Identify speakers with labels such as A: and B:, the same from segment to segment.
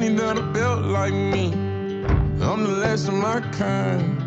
A: many that are built like me. I'm the last of my kind.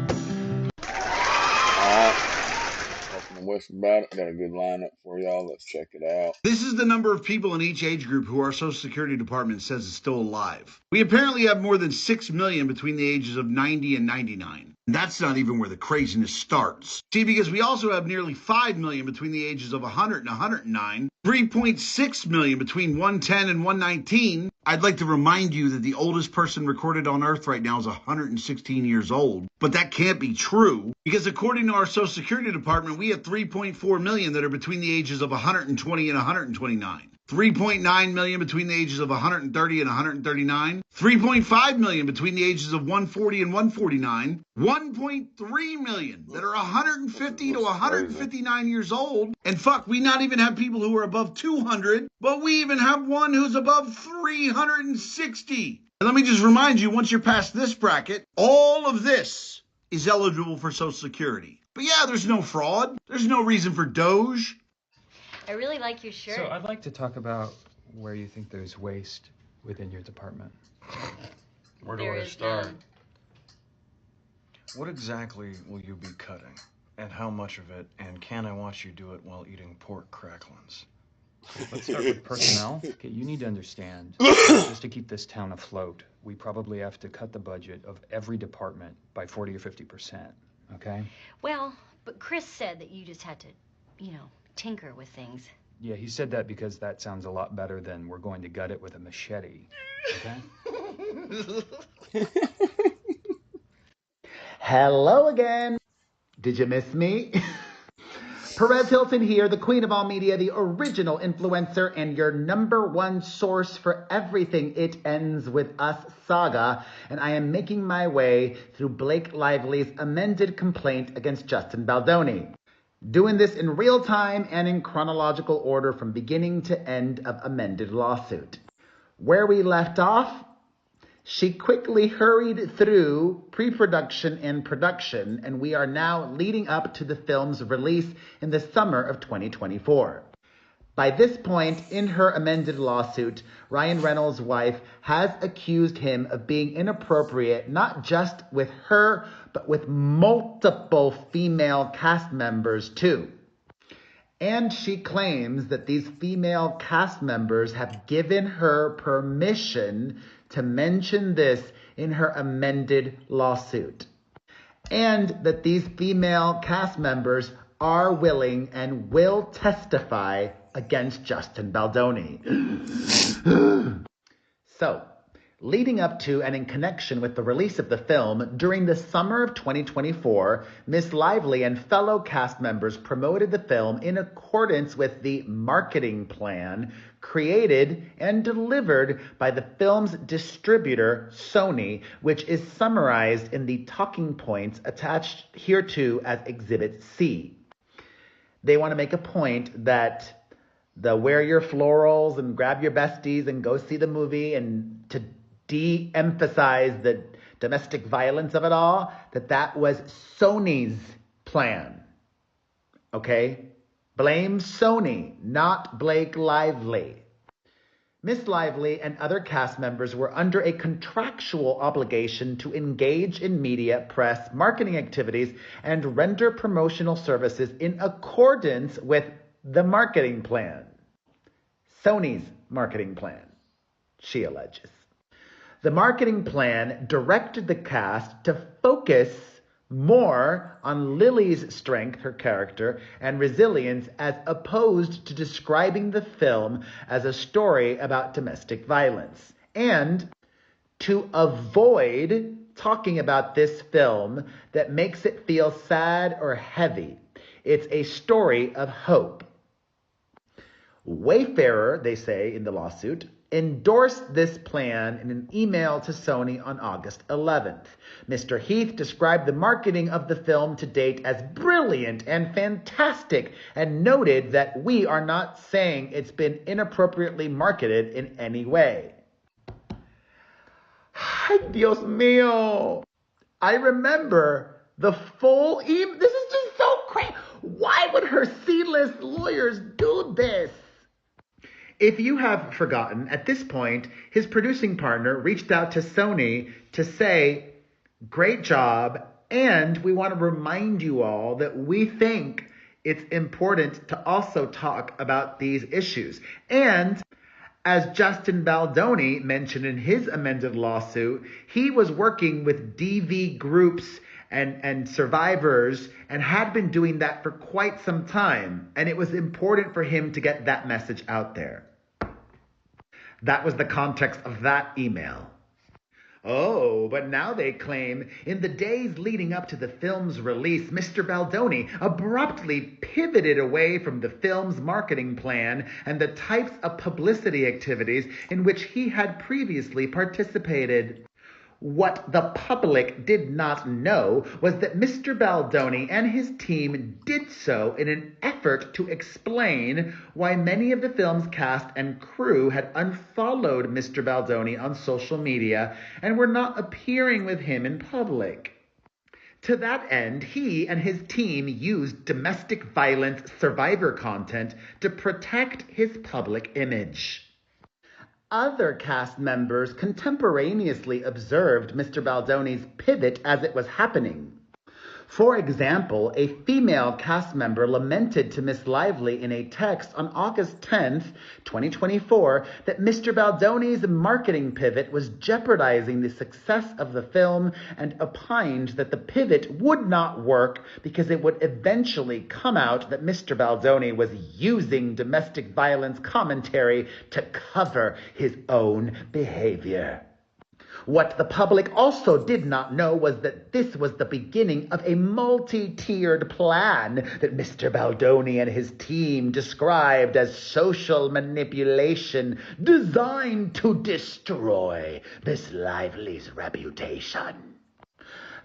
B: Talking to Wes about it. Got a good lineup for y'all. Let's check it out.
C: This is the number of people in each age group who our Social Security Department says is still alive. We apparently have more than 6 million between the ages of 90 and 99. And that's not even where the craziness starts. See, because we also have nearly 5 million between the ages of 100 and 109, 3.6 million between 110 and 119. I'd like to remind you that the oldest person recorded on Earth right now is 116 years old. But that can't be true, because according to our Social Security Department, we have 3.4 million that are between the ages of 120 and 129. 3.9 million between the ages of 130 and 139, 3.5 million between the ages of 140 and 149, 1.3 million that are 150 to 159 years old, and fuck, we not even have people who are above 200, but we even have one who's above 360. And let me just remind you, once you're past this bracket, all of this is eligible for Social Security. But yeah, there's no fraud. There's no reason for Doge.
D: I really like your shirt.
E: So I'd like to talk about where you think there's waste within your department.
F: Where do I start? What exactly will you be cutting? And how much of it? And can I watch you do it while eating pork cracklings?
E: Let's start with personnel. Okay, you need to understand, just to keep this town afloat, we probably have to cut the budget of every department by 40 or 50%, okay?
D: Well, but Chris said that you just had to, tinker with things.
E: Yeah, he said that because that sounds a lot better than we're going to gut it with a machete, okay?
G: Hello again. Did you miss me? Perez Hilton here, the queen of all media, the original influencer, and your #1 source for everything It Ends With Us saga, and I am making my way through Blake Lively's amended complaint against Justin Baldoni. Doing this in real time and in chronological order from beginning to end of amended lawsuit. Where we left off, she quickly hurried through pre-production and production, and we are now leading up to the film's release in the summer of 2024. By this point in her amended lawsuit, Ryan Reynolds' wife has accused him of being inappropriate not just with her, but with multiple female cast members too. And she claims that these female cast members have given her permission to mention this in her amended lawsuit. And that these female cast members are willing and will testify against Justin Baldoni. So, leading up to and in connection with the release of the film, during the summer of 2024, Miss Lively and fellow cast members promoted the film in accordance with the marketing plan created and delivered by the film's distributor, Sony, which is summarized in the talking points attached hereto as Exhibit C. They want to make a point that the wear your florals and grab your besties and go see the movie, and to de-emphasize the domestic violence of it all, that was Sony's plan. Okay? Blame Sony, not Blake Lively. Miss Lively and other cast members were under a contractual obligation to engage in media, press, marketing activities, and render promotional services in accordance with the marketing plan. Sony's marketing plan, she alleges. The marketing plan directed the cast to focus more on Lily's strength, her character, and resilience, as opposed to describing the film as a story about domestic violence, and to avoid talking about this film that makes it feel sad or heavy. It's a story of hope. Wayfarer, they say in the lawsuit, endorsed this plan in an email to Sony on August 11th. Mr. Heath described the marketing of the film to date as brilliant and fantastic, and noted that we are not saying it's been inappropriately marketed in any way. Ay, Dios mío. I remember the full email. This is just so crazy. Why would her C-list lawyers do this? If you have forgotten, at this point, his producing partner reached out to Sony to say, great job, and we want to remind you all that we think it's important to also talk about these issues. And as Justin Baldoni mentioned in his amended lawsuit, he was working with DV groups and survivors and had been doing that for quite some time. And it was important for him to get that message out there. That was the context of that email. Oh, but now they claim in the days leading up to the film's release, Mr. Baldoni abruptly pivoted away from the film's marketing plan and the types of publicity activities in which he had previously participated. What the public did not know was that Mr. Baldoni and his team did so in an effort to explain why many of the film's cast and crew had unfollowed Mr. Baldoni on social media and were not appearing with him in public. To that end, he and his team used domestic violence survivor content to protect his public image. Other cast members contemporaneously observed Mr. Baldoni's pivot as it was happening. For example, a female cast member lamented to Miss Lively in a text on August 10th, 2024, that Mr. Baldoni's marketing pivot was jeopardizing the success of the film and opined that the pivot would not work because it would eventually come out that Mr. Baldoni was using domestic violence commentary to cover his own behavior. What the public also did not know was that this was the beginning of a multi-tiered plan that Mr. Baldoni and his team described as social manipulation designed to destroy Miss Lively's reputation.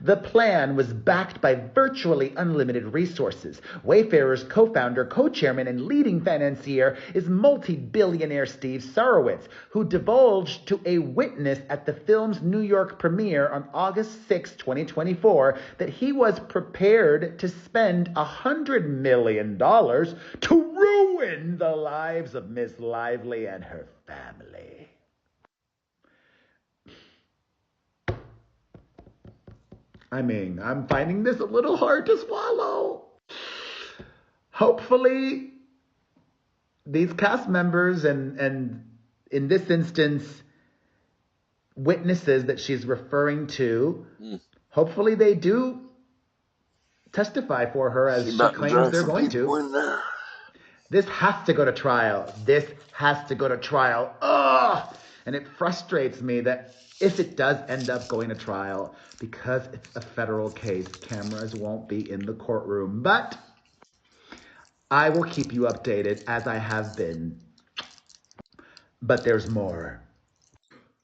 G: The plan was backed by virtually unlimited resources. Wayfarer's co-founder, co-chairman, and leading financier is multi-billionaire Steve Sarowitz, who divulged to a witness at the film's New York premiere on August 6, 2024, that he was prepared to spend $100 million to ruin the lives of Miss Lively and her family. I mean, I'm finding this a little hard to swallow. Hopefully, these cast members and in this instance, witnesses that she's referring to, hopefully they do testify for her as she claims they're going to. This has to go to trial. This has to go to trial. Ugh! And it frustrates me that if it does end up going to trial, because it's a federal case, cameras won't be in the courtroom. But I will keep you updated as I have been. But there's more.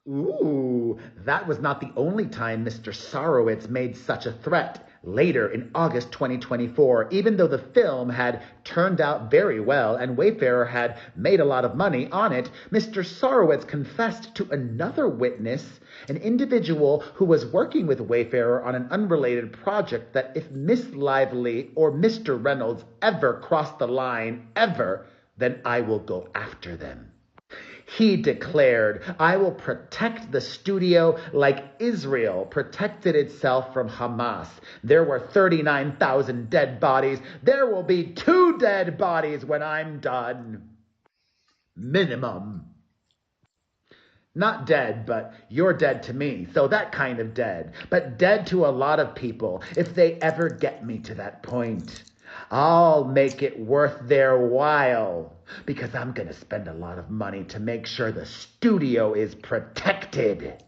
G: Ooh, that was not the only time Mr. Sarowitz made such a threat. Later, in August 2024, even though the film had turned out very well and Wayfarer had made a lot of money on it, Mr. Sarowitz confessed to another witness, an individual who was working with Wayfarer on an unrelated project, that if Miss Lively or Mr. Reynolds ever cross the line, ever, then I will go after them. He declared, I will protect the studio like Israel protected itself from Hamas. There were 39,000 dead bodies. There will be 2 dead bodies when I'm done. Minimum. Not dead, but you're dead to me. So that kind of dead. But dead to a lot of people if they ever get me to that point. I'll make it worth their while because I'm going to spend a lot of money to make sure the studio is protected.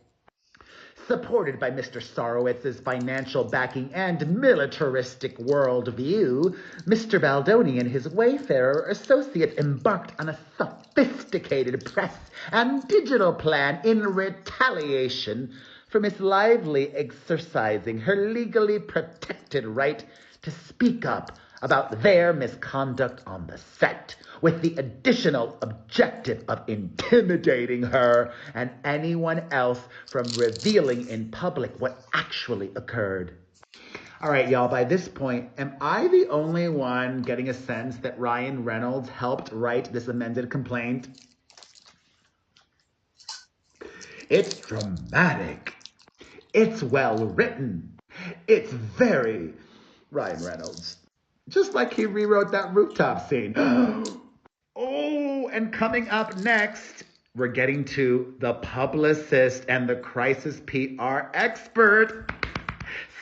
G: Supported by Mr. Sarowitz's financial backing and militaristic worldview, Mr. Baldoni and his Wayfarer associates embarked on a sophisticated press and digital plan in retaliation for Miss Lively exercising her legally protected right to speak up about their misconduct on the set, with the additional objective of intimidating her and anyone else from revealing in public what actually occurred. All right, y'all, by this point, am I the only one getting a sense that Ryan Reynolds helped write this amended complaint? It's dramatic. It's well written. It's very Ryan Reynolds. Just like he rewrote that rooftop scene. Oh, and coming up next, we're getting to the publicist and the crisis PR expert.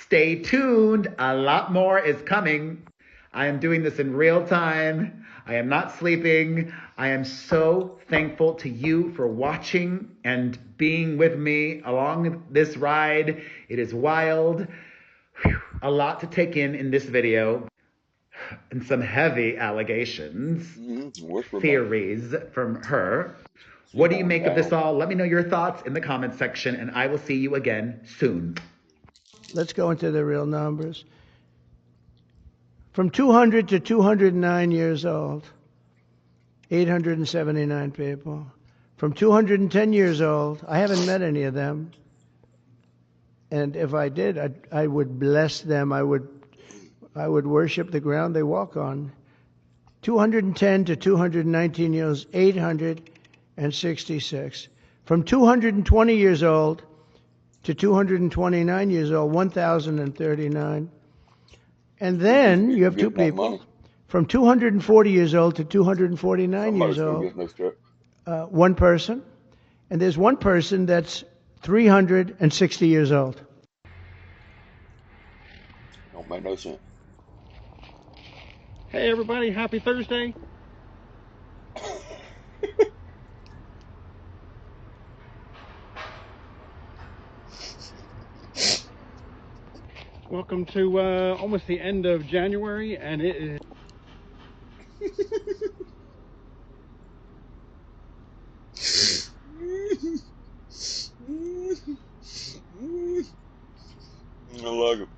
G: Stay tuned. A lot more is coming. I am doing this in real time. I am not sleeping. I am so thankful to you for watching and being with me along this ride. It is wild. Whew. A lot to take in this video. And some heavy allegations, theories from her. What do you make of this all? Let me know your thoughts in the comments section, and I will see you again soon.
H: Let's go into the real numbers. From 200 to 209 years old, 879 people. From 210 years old, I haven't met any of them. And if I did, I would bless them. I would worship the ground they walk on. 210 to 219 years, 866. From 220 years old to 229 years old, 1,039. And then you have two people. From 240 years old to 249 years old, one person. And there's one person that's 360 years old.
B: Don't make no sense.
I: Hey everybody, happy Thursday. Welcome to almost the end of January, and it is
B: I love it.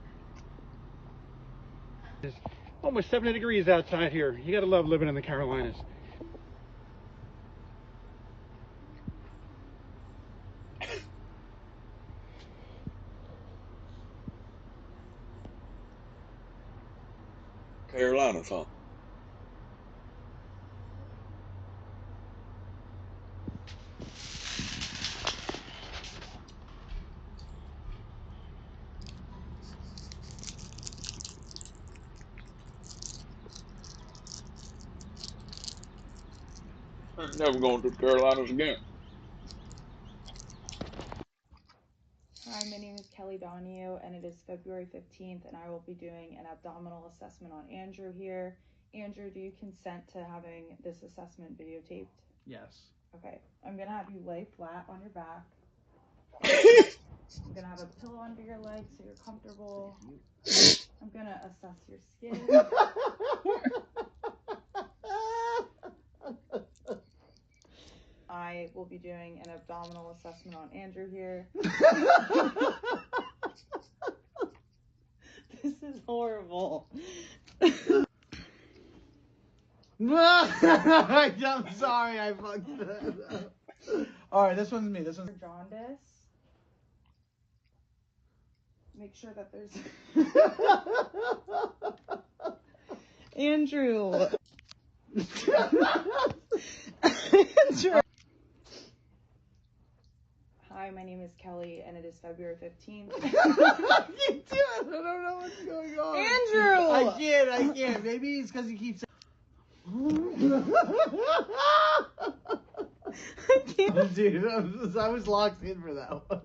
I: it's almost 70 degrees outside here. You gotta love living in the Carolinas.
B: Carolinas, huh? I'm never going to the Carolinas again.
J: Hi, my name is Kelly Donahue, and it is February 15th, and I will be doing an abdominal assessment on Andrew here. Andrew, do you consent to having this assessment videotaped?
F: Yes.
J: Okay, I'm gonna have you lay flat on your back. I'm gonna have a pillow under your legs so you're comfortable. I'm gonna assess your skin. I will be doing an abdominal assessment on Andrew here. This is horrible.
H: I'm sorry, I fucked that up. All right, this one's me. This one's
J: Jaundice. Make sure that there's Andrew. Andrew. Hi, my name is Kelly, and it is February 15th.
H: I can't do it. I don't know what's going on.
J: Andrew!
H: I can't. Maybe it's because you keep saying.
J: I can't.
H: Dude, I was locked in for that one.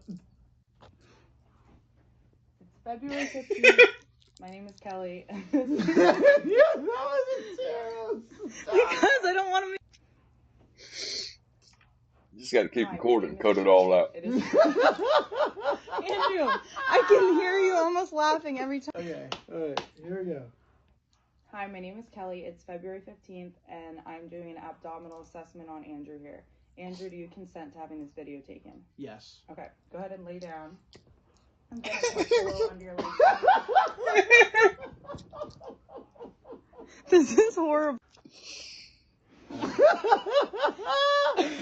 J: It's February 15th. My name is Kelly.
H: Yeah, that wasn't serious.
J: Because I don't want to.
B: You just got to keep recording and cut it all out.
J: Andrew, I can hear you almost laughing every time.
H: Okay, all right, here we go.
J: Hi, my name is Kelly. It's February 15th, and I'm doing an abdominal assessment on Andrew here. Andrew, do you consent to having this video taken?
H: Yes.
J: Okay, go ahead and lay down. I'm going to put a pillow under your legs. This is horrible.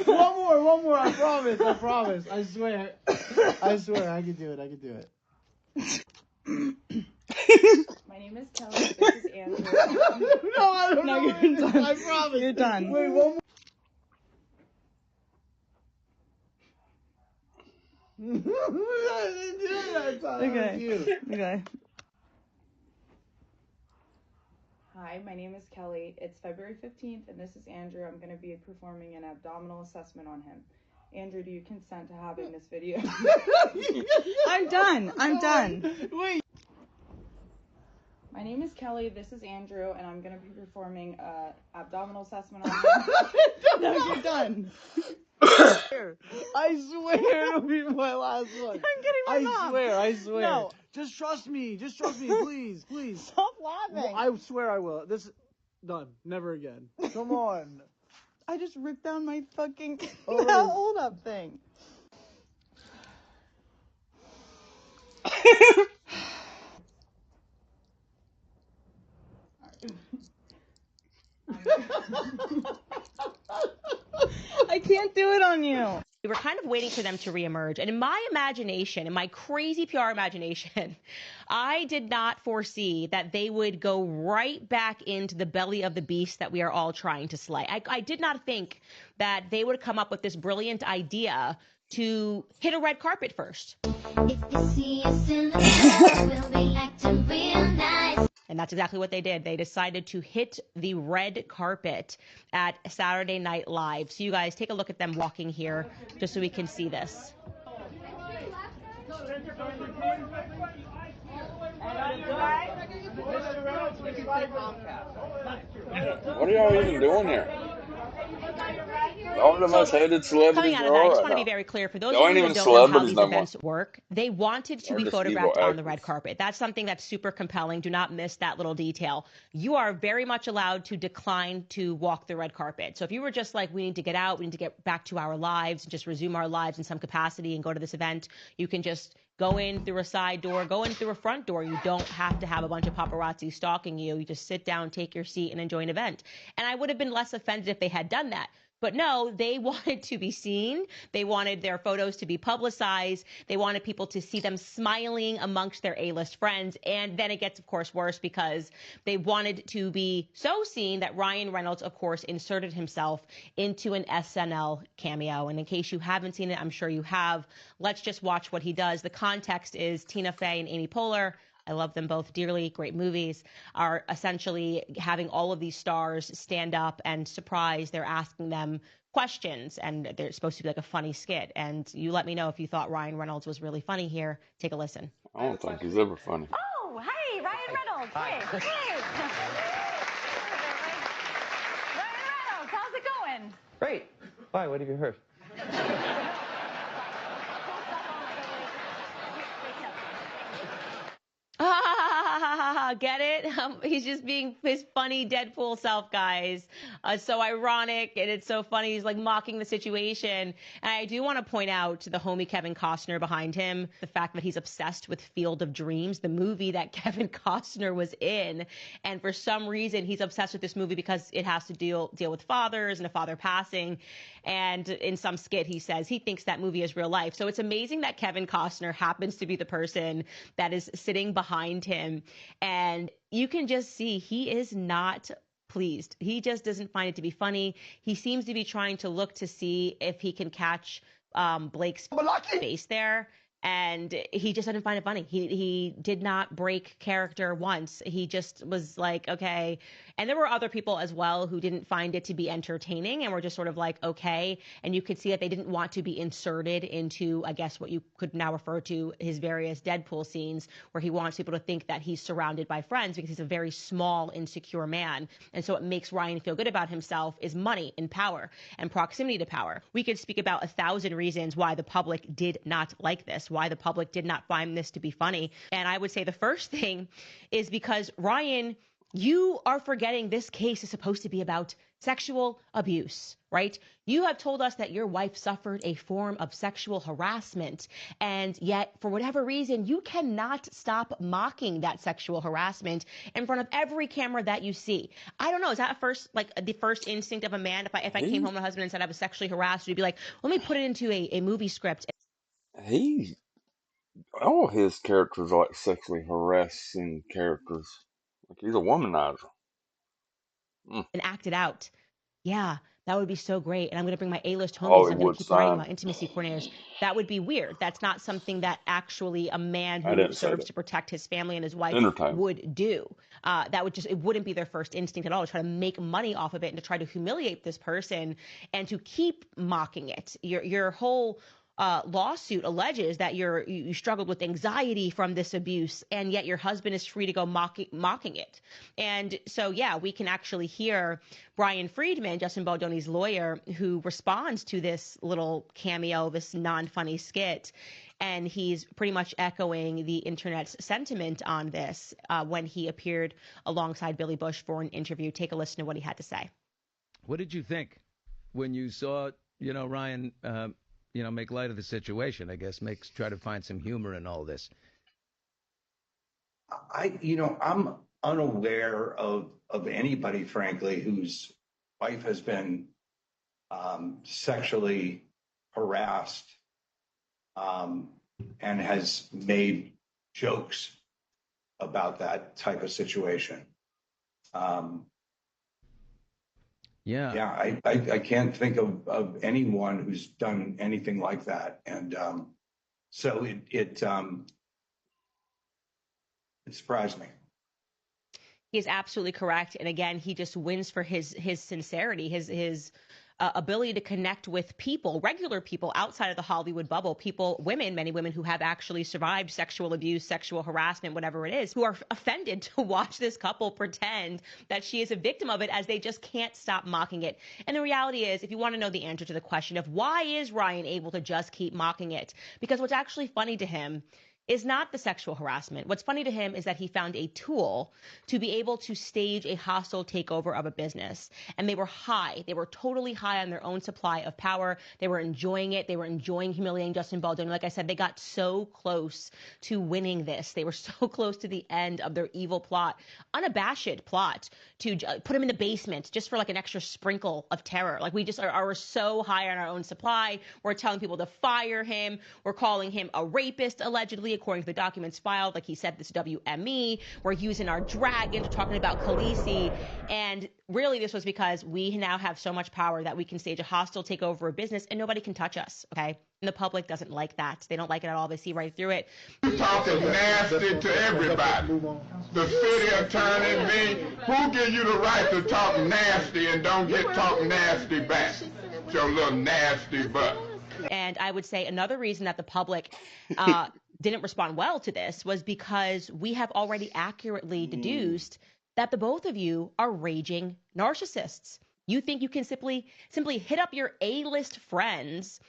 H: One more, I promise. I swear, I can do it.
J: My name is Kelly. This is Andrew.
H: No, I don't know.
J: You're done.
H: I promise.
J: You're done.
H: Wait, one more.
J: Okay. Hi, my name is Kelly. It's February 15th, and this is Andrew. I'm going to be performing an abdominal assessment on him. Andrew, do you consent to having this video? I'm done. Wait. My name is Kelly. This is Andrew, and I'm going to be performing an abdominal assessment on him. No, you're done.
K: I swear it'll be my last one.
J: I'm getting my mom.
K: I swear.
J: No.
K: Just trust me, please.
J: Stop laughing.
K: I swear I will. This done. Never again. Come on.
J: I just ripped down my fucking
K: Oh.
J: hold up thing. I can't do it on you.
L: We were kind of waiting for them to reemerge. And in my imagination, in my crazy PR imagination, I did not foresee that they would go right back into the belly of the beast that we are all trying to slay. I did not think that they would come up with this brilliant idea to hit a red carpet first. If you see us in the club, we'll be acting real nice. And that's exactly what they did. They decided to hit the red carpet at Saturday Night Live. So you guys take a look at them walking here just so we can see this.
B: What are y'all even doing here? Y'all are the most hated celebrities
L: Coming out of that, I just want to be very clear. For those of you who don't know how these events work, they wanted to be photographed on the red carpet. That's something that's super compelling. Do not miss that little detail. You are very much allowed to decline to walk the red carpet. So if you were just like, we need to get out, we need to get back to our lives, and just resume our lives in some capacity and go to this event, you can just go in through a side door, go in through a front door. You don't have to have a bunch of paparazzi stalking you. You just sit down, take your seat, and enjoy an event. And I would have been less offended if they had done that. But no, they wanted to be seen. They wanted their photos to be publicized. They wanted people to see them smiling amongst their A-list friends. And then it gets, of course, worse because they wanted to be so seen that Ryan Reynolds, of course, inserted himself into an SNL cameo. And in case you haven't seen it, I'm sure you have. Let's just watch what he does. The context is Tina Fey and Amy Poehler. I love them both dearly. Great movies. Are essentially having all of these stars stand up and surprise. They're asking them questions, and they're supposed to be like a funny skit. And you let me know if you thought Ryan Reynolds was really funny here. Take a listen.
B: I don't think he's ever funny.
D: Oh, hey, Ryan Reynolds. Hey. Ryan Reynolds, how's it going?
M: Great. Why? What have you heard?
L: Get it? He's just being his funny Deadpool self, guys. So ironic, and it's so funny. He's like mocking the situation. And I do want to point out to the homie Kevin Costner behind him, the fact that he's obsessed with Field of Dreams, the movie that Kevin Costner was in. And for some reason, he's obsessed with this movie because it has to deal with fathers and a father passing. And in some skit, he says he thinks that movie is real life. So it's amazing that Kevin Costner happens to be the person that is sitting behind him. And you can just see he is not pleased. He just doesn't find it to be funny. He seems to be trying to look to see if he can catch Blake's face there. And he just didn't find it funny. He did not break character once. He just was like, okay. And there were other people as well who didn't find it to be entertaining and were just sort of like, okay. And you could see that they didn't want to be inserted into, I guess, what you could now refer to his various Deadpool scenes, where he wants people to think that he's surrounded by friends because he's a very small, insecure man. And so what makes Ryan feel good about himself is money and power and proximity to power. We could speak about 1,000 reasons why the public did not like this, why the public did not find this to be funny. And I would say the first thing is because, Ryan, you are forgetting this case is supposed to be about sexual abuse, right? You have told us that your wife suffered a form of sexual harassment, and yet for whatever reason, you cannot stop mocking that sexual harassment in front of every camera that you see. I don't know. Is that the first instinct of a man? If I came home to my husband and said I was sexually harassed, you'd be like, let me put it into a movie script.
B: All his characters are like sexually harassing characters. Like he's a womanizer.
L: And act it out. Yeah, That would be so great. And I'm going to bring my A-list homies. I'm going
B: Hollywood
L: to keep writing
B: sign.
L: about intimacy coordinators. That would be weird. That's not something that actually a man
B: I
L: who
B: didn't say
L: serves
B: that.
L: to protect his family and his wife
B: Entertainment.
L: would do. It wouldn't be their first instinct at all to try to make money off of it and to try to humiliate this person and to keep mocking it. Your whole lawsuit alleges that you struggled with anxiety from this abuse, and yet your husband is free to go mocking it. And so, yeah, we can actually hear Brian Friedman, Justin Baldoni's lawyer, who responds to this little cameo, this non-funny skit, and he's pretty much echoing the internet's sentiment on this when he appeared alongside Billy Bush for an interview. Take a listen to what he had to say.
N: What did you think when you saw, Ryan, make light of the situation? I guess try to find some humor in all this.
O: I'm unaware of anybody, frankly, whose wife has been sexually harassed and has made jokes about that type of situation. I can't think of anyone who's done anything like that, and so it surprised me.
L: He is absolutely correct, and again, he just wins for his sincerity, his ability to connect with people, regular people outside of the Hollywood bubble, many women who have actually survived sexual abuse, sexual harassment, whatever it is, who are offended to watch this couple pretend that she is a victim of it, as they just can't stop mocking it. And the reality is, if you want to know the answer to the question of why is Ryan able to just keep mocking it, because what's actually funny to him is not the sexual harassment. What's funny to him is that he found a tool to be able to stage a hostile takeover of a business. And they were high. They were totally high on their own supply of power. They were enjoying it. They were enjoying humiliating Justin Baldoni. Like I said, they got so close to winning this. They were so close to the end of their evil plot, unabashed plot, to put him in the basement just for like an extra sprinkle of terror. Like we just are so high on our own supply. We're telling people to fire him. We're calling him a rapist, allegedly, according to the documents filed. Like he said, this WME. We're using our dragon. We're talking about Khaleesi. And really, this was because we now have so much power that we can stage a hostile takeover of business and nobody can touch us, okay? And the public doesn't like that. They don't like it at all. They see right through it.
A: You're talking nasty to everybody. The city attorney, me. Who give you the right to talk nasty and don't get talk nasty back? Your little nasty butt.
L: And I would say another reason that the public didn't respond well to this was because we have already accurately deduced that the both of you are raging narcissists. You think you can simply hit up your A-list friends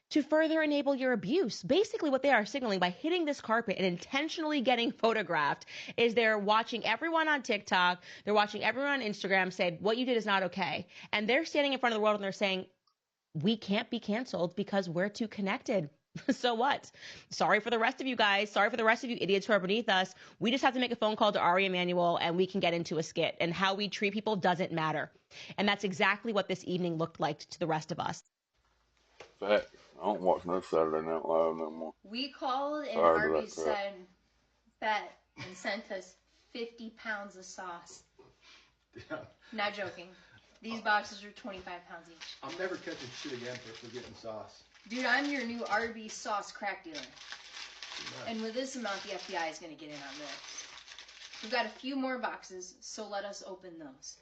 L: to further enable your abuse. Basically, what they are signaling by hitting this carpet and intentionally getting photographed is they're watching everyone on TikTok, they're watching everyone on Instagram say, what you did is not okay. And they're standing in front of the world and they're saying, we can't be canceled because we're too connected. So what? Sorry for the rest of you guys. Sorry for the rest of you idiots who are beneath us. We just have to make a phone call to Ari Emanuel and we can get into a skit. And how we treat people doesn't matter. And that's exactly what this evening looked like to the rest of us.
B: Fact. I don't watch no Saturday Night Live no more.
P: We called and
B: Sorry
P: Arby said, bet, and sent us 50 pounds of sauce.
Q: Yeah.
P: Not joking. These boxes are 25 pounds each.
Q: I'm never catching shit again for getting sauce.
P: Dude, I'm your new Arby sauce crack dealer. And with this amount, the FBI is going to get in on this. We've got a few more boxes, so let us open those.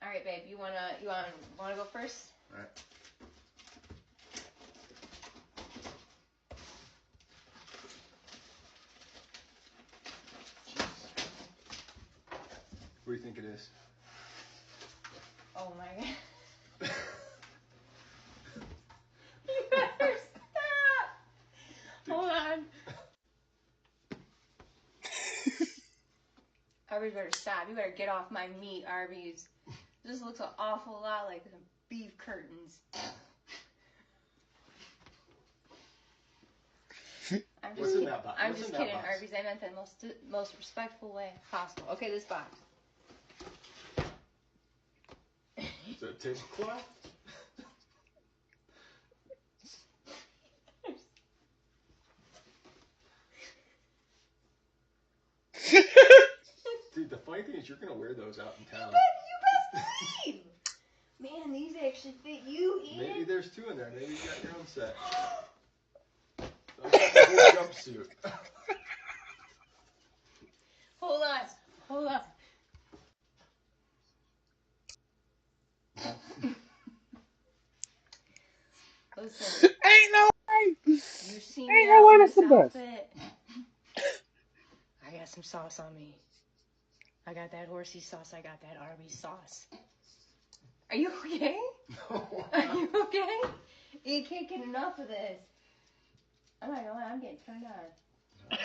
P: All right, babe, you wanna go first?
Q: All right. What do you think it is?
P: Oh my god. You better stop! Hold on. Arby better stop. You better get off my meat, Arby's. This looks an awful lot like some beef curtains. I'm just kidding, Arby's. I meant that in the most respectful way possible. Okay, this box.
Q: Is that a tablecloth? Dude, the funny thing is you're going to wear those out in town.
P: You best believe! these actually fit you, Ian.
Q: Maybe there's two in there. Maybe you got your own set. Don't get the whole jumpsuit.
P: Hold on. Hold on. Listen.
B: Ain't no way.
P: You see me
B: Ain't no
P: out
B: way
P: in
B: that's
P: this
B: the best.
P: outfit. I got some sauce on me. I got that horsey sauce. I got that Arby sauce. Are you okay?
Q: No.
P: Are you okay? You can't get enough of this. I'm not gonna lie, I'm getting turned on.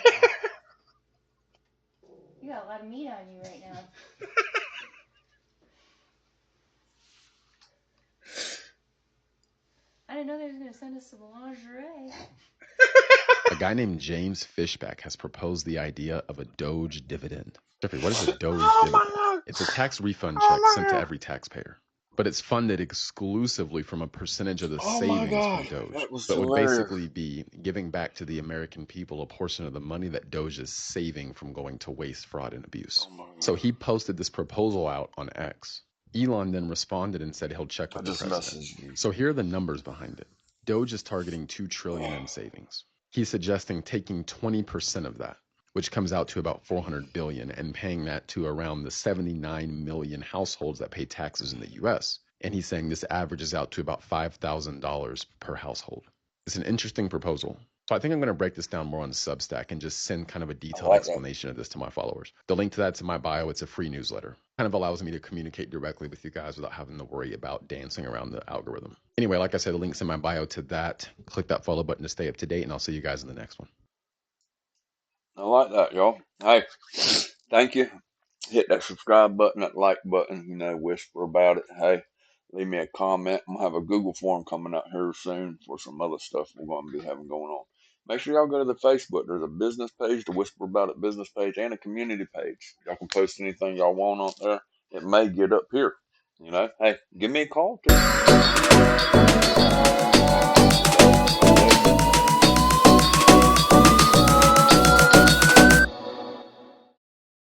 P: You got a lot of meat on you right now. I didn't know they was gonna send us some lingerie.
R: A guy named James Fishback has proposed the idea of a Doge dividend. Jeffrey, what is a Doge dividend? It's a tax refund check sent to every taxpayer. But it's funded exclusively from a percentage of the savings from Doge.
B: That was
R: So it would
B: hilarious.
R: basically be giving back to the American people a portion of the money that Doge is saving from going to waste, fraud, and abuse. So he posted this proposal out on X. Elon then responded and said he'll check with the president. So here are the numbers behind it. Doge is targeting $2 trillion in savings. He's suggesting taking 20% of that, which comes out to about $400 billion, and paying that to around the 79 million households that pay taxes in the U.S. And he's saying this averages out to about $5,000 per household. It's an interesting proposal. So I think I'm going to break this down more on Substack and just send kind of a detailed explanation of this to my followers. The link to that's in my bio. It's a free newsletter. Kind of allows me to communicate directly with you guys without having to worry about dancing around the algorithm. Anyway, like I said, the link's in my bio to that. Click that follow button to stay up to date, and I'll see you guys in the next one.
B: I like that, y'all. Hey, thank you. Hit that subscribe button, that like button, whisper about it. Hey, leave me a comment. I'm going to have a Google form coming out here soon for some other stuff we're going to be having going on. Make sure y'all go to the Facebook. There's a business page, the Whisper About It business page, and a community page. Y'all can post anything y'all want on there. It may get up here. Hey, give me a call too.